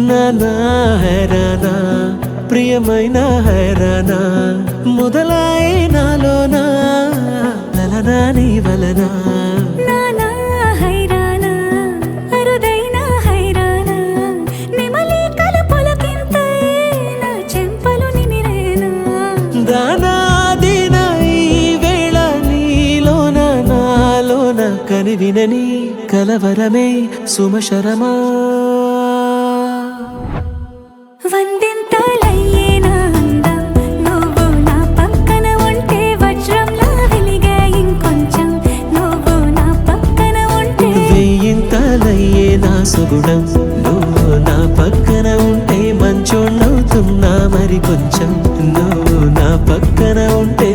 నానా హైరానా ప్రియమైన హైరానా మొదలాయి నాలోనా లలనా నీ వలనా నానా హైరానా అరుదైన హైరానా నెమలి కలుపులకింతై నా చెంపలు నిమిరేనా దానాదిన ఈ వేళ నీలోన నాలోన కనివినని కలవరమే సుమశరమా వందింతలయ్యేనా అందం నువ్వు నా పక్కన ఉంటే వజ్రంలా వెలిగే ఇంకొంచెం నువ్వు నా పక్కన ఉంటే వెయ్యింతలయ్యే నా సుగుణం నువ్వు నా పక్కన ఉంటే మంచోళ్ళవుతున్నా మరి కొంచెం నువ్వు నా పక్కన ఉంటే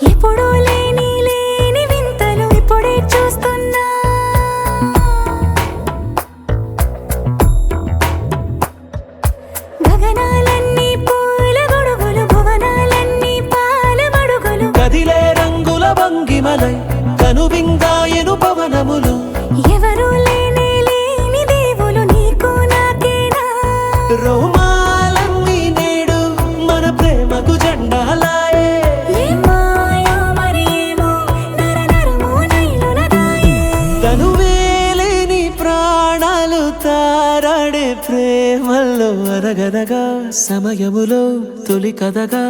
ఎప్పుడూ లేని వింతలు ఇప్పుడే చూస్తున్నా గగనాలన్నీ పూల గొడుగులు భువనాలన్నీ పాల మడుగులు కదిలే రంగుల భంగిమలై కనువిందాయను పవనములు ఎవరూ లేని దేవులు నీకు నాకేనా రోమాలన్నీ నేడు మన ప్రేమకు జెండాలాయే మాయో మరి ఏమో నరనరమో నైలున దాయే తనువేలేని ప్రాణాలు తారాడే ప్రేమల్లో అరగదగా సమయములో తొలి కథగా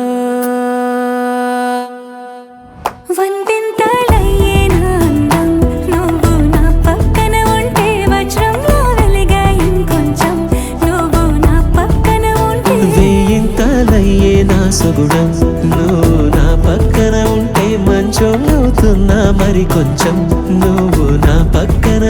వందింతలయ్యేనా అందం నువ్వు నా పక్కన ఉంటే వజ్రంలా వెలిగే ఇంకొంచెం నువ్వు నా పక్కన ఉంటే వెయ్యింతలయ్యే నా సుగుణం నువ్వు నా పక్కన ఉంటే మంచోళ్ళవుతున్నా మరి కొంచెం నువ్వు నా పక్కన